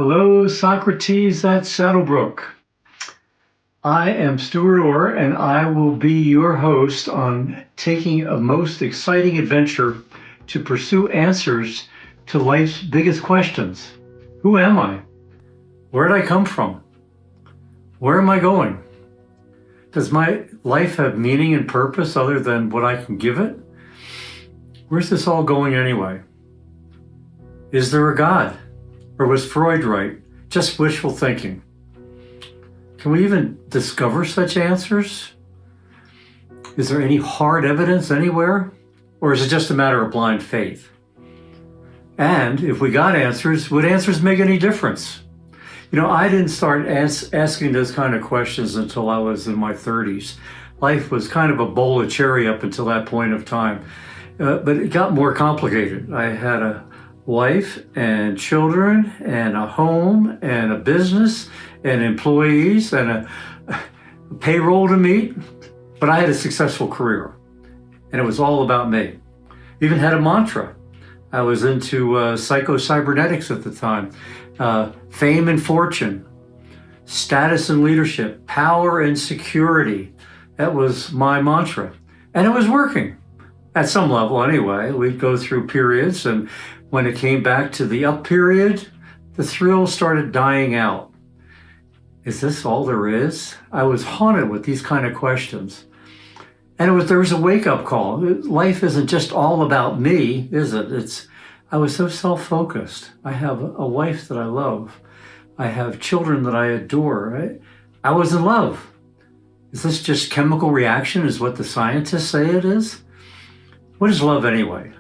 Hello, Socrates at SaddleBrooke. I am Stuart Orr, and I will be your host on taking a most exciting adventure to pursue answers to life's biggest questions. Who am I? Where did I come from? Where am I going? Does my life have meaning and purpose other than what I can give it? Where's this all going anyway? Is there a God? Or was Freud right? Just wishful thinking. Can we even discover such answers? Is there any hard evidence anywhere? Or is it just a matter of blind faith? And if we got answers, would answers make any difference? I didn't start asking those kind of questions until I was in my 30s. Life was kind of a bowl of cherry up until that point of time. But it got more complicated. I had a wife and children and a home and a business and employees and a payroll to meet. But I had a successful career, and it was all about me. Even had a mantra. I was into psycho-cybernetics at the time. Fame and fortune, status and leadership, power and security. That was my mantra. And it was working. At some level anyway. We'd go through periods, and when it came back to the up period, the thrill started dying out. Is this all there is? I was haunted with these kind of questions. And there was a wake-up call. Life isn't just all about me, is it? I was so self-focused. I have a wife that I love. I have children that I adore. I was in love. Is this just chemical reaction, is what the scientists say it is? What is love anyway?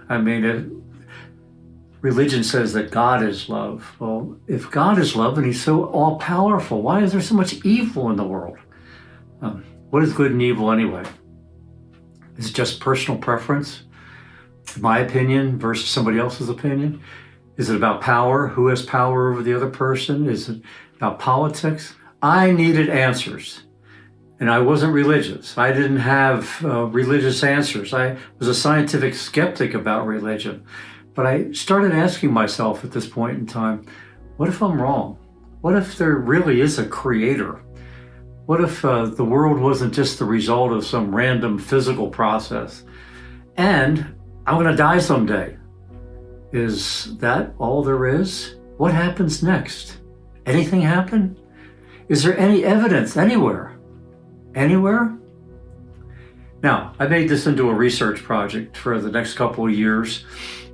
Religion says that God is love. Well, if God is love and he's so all-powerful, why is there so much evil in the world? What is good and evil anyway? Is it just personal preference? My opinion versus somebody else's opinion? Is it about power? Who has power over the other person? Is it about politics? I needed answers. And I wasn't religious. I didn't have religious answers. I was a scientific skeptic about religion. But I started asking myself at this point in time, what if I'm wrong? What if there really is a creator? What if the world wasn't just the result of some random physical process? And I'm going to die someday. Is that all there is? What happens next? Anything happen? Is there any evidence anywhere? Anywhere? Now, I made this into a research project for the next couple of years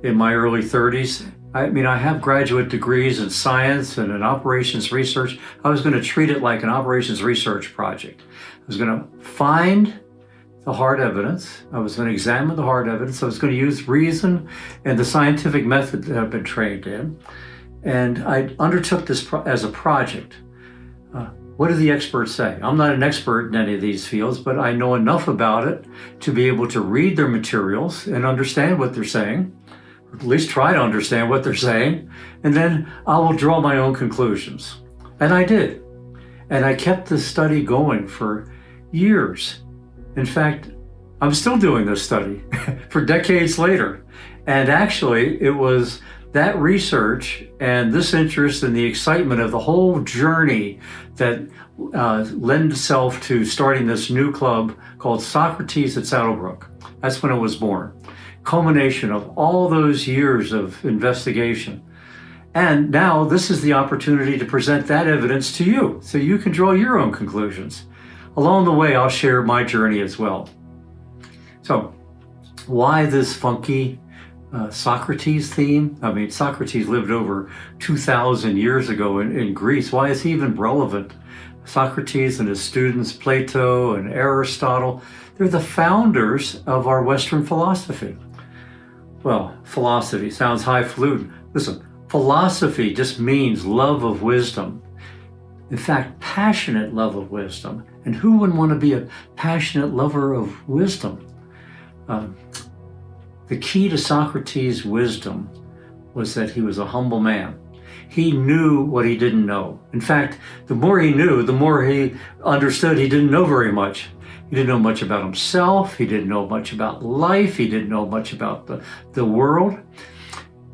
in my early 30s. I have graduate degrees in science and in operations research. I was going to treat it like an operations research project. I was going to find the hard evidence. I was going to examine the hard evidence. I was going to use reason and the scientific method that I've been trained in. And I undertook this as a project. What do the experts say? I'm not an expert in any of these fields, but I know enough about it to be able to read their materials and understand what they're saying, or at least try to understand what they're saying, and then I will draw my own conclusions. And I did. And I kept this study going for years. In fact, I'm still doing this study for decades later. And actually, it was that research and this interest and the excitement of the whole journey that lent itself to starting this new club called Socrates at SaddleBrooke. That's when it was born. Culmination of all those years of investigation. And now this is the opportunity to present that evidence to you so you can draw your own conclusions. Along the way, I'll share my journey as well. So, why this funky Socrates theme? Socrates lived over 2,000 years ago in Greece. Why is he even relevant? Socrates and his students, Plato and Aristotle, they're the founders of our Western philosophy. Well, philosophy sounds highfalutin. Listen, philosophy just means love of wisdom. In fact, passionate love of wisdom. And who wouldn't want to be a passionate lover of wisdom? The key to Socrates' wisdom was that he was a humble man. He knew what he didn't know. In fact, the more he knew, the more he understood he didn't know very much. He didn't know much about himself. He didn't know much about life. He didn't know much about the world.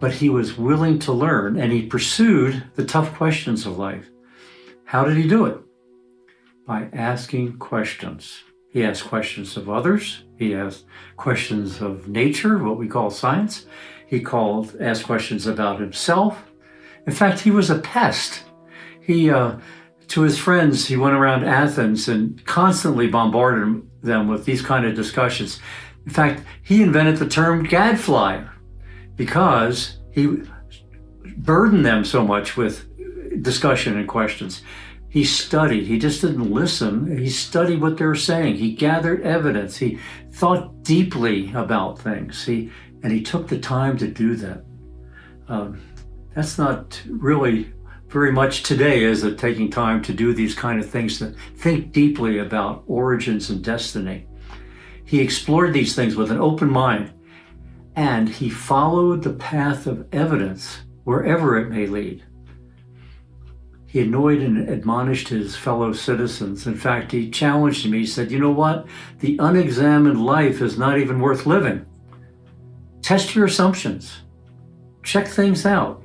but he was willing to learn, and he pursued the tough questions of life. How did he do it? By asking questions. He asked questions of others. He asked questions of nature, what we call science. He asked questions about himself. In fact, he was a pest. To his friends, he went around Athens and constantly bombarded them with these kind of discussions. In fact, he invented the term gadfly because he burdened them so much with discussion and questions. He studied. He just didn't listen. He studied what they were saying. He gathered evidence. He thought deeply about things. And he took the time to do that. That's not really very much today, is it? Taking time to do these kind of things, to think deeply about origins and destiny. He explored these things with an open mind, and he followed the path of evidence wherever it may lead. He annoyed and admonished his fellow citizens. In fact, he challenged me. He said, you know what? The unexamined life is not even worth living. Test your assumptions. Check things out.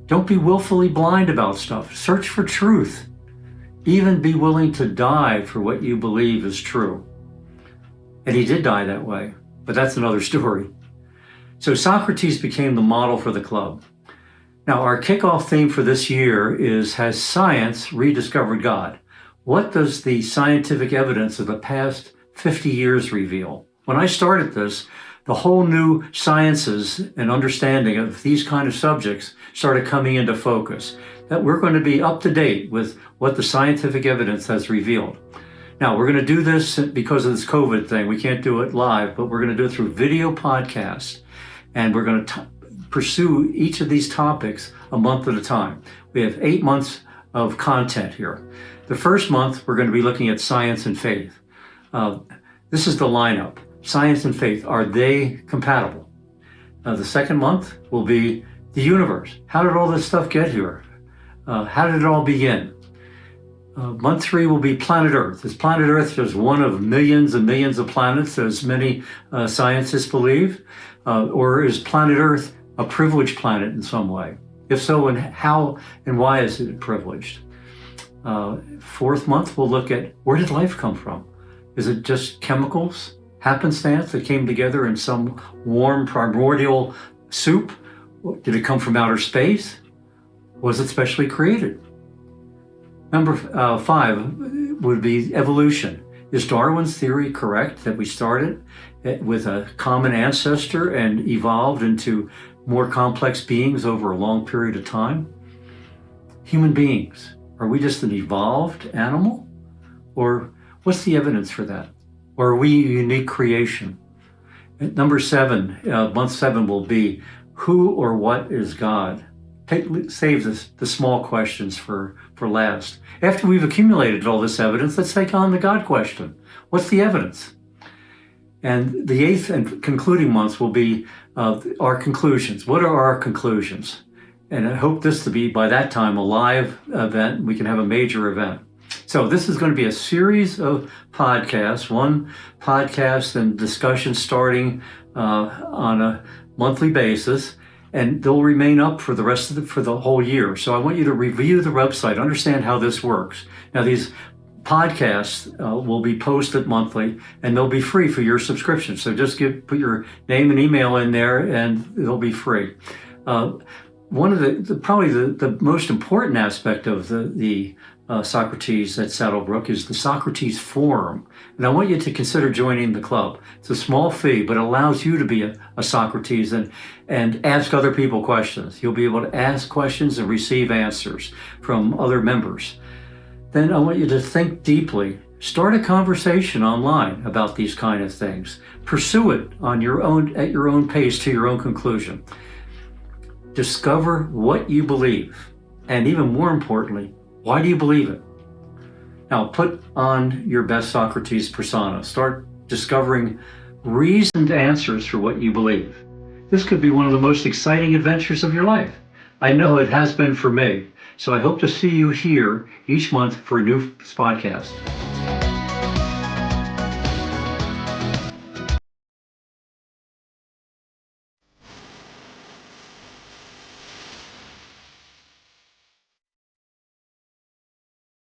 Don't be willfully blind about stuff. Search for truth. Even be willing to die for what you believe is true. And he did die that way, but that's another story. So Socrates became the model for the club. Now, our kickoff theme for this year is, has science rediscovered God? What does the scientific evidence of the past 50 years reveal? When I started this, the whole new sciences and understanding of these kind of subjects started coming into focus. That we're going to be up to date with what the scientific evidence has revealed. Now, we're going to do this because of this COVID thing. We can't do it live, but we're going to do it through video podcasts. And we're going to pursue each of these topics a month at a time. We have 8 months of content here. The first month, we're going to be looking at science and faith. This is the lineup. Science and faith, are they compatible? The second month will be the universe. How did all this stuff get here? How did it all begin? Month 3 will be planet Earth. Is planet Earth just one of millions and millions of planets, as many scientists believe? Or is planet Earth a privileged planet in some way? If so, and how and why is it privileged? Fourth month, we'll look at, where did life come from? Is it just chemicals, happenstance that came together in some warm primordial soup? Did it come from outer space? Was it specially created? Number 5 would be evolution. Is Darwin's theory correct that we started with a common ancestor and evolved into more complex beings over a long period of time? Human beings, are we just an evolved animal? Or what's the evidence for that? Or are we a unique creation? Number 7, month 7 will be, who or what is God? Save the small questions for last. After we've accumulated all this evidence, let's take on the God question. What's the evidence? And the 8th and concluding months will be our conclusions. What are our conclusions? And I hope this to be, by that time, a live event. We can have a major event. So this is going to be a series of podcasts, one podcast and discussion starting on a monthly basis. And they'll remain up for the whole year. So I want you to review the website, understand how this works. Now, these podcasts will be posted monthly, and they'll be free for your subscription. So just put your name and email in there, and they'll be free. One of probably the most important aspect of the Socrates at SaddleBrooke is the Socrates Forum. And I want you to consider joining the club. It's a small fee, but it allows you to be a Socrates and ask other people questions. You'll be able to ask questions and receive answers from other members. Then I want you to think deeply. Start a conversation online about these kind of things. Pursue it at your own pace to your own conclusion. Discover what you believe. And even more importantly, why do you believe it? Now, put on your best Socrates persona. Start discovering reasoned answers for what you believe. This could be one of the most exciting adventures of your life. I know it has been for me. So I hope to see you here each month for a new podcast.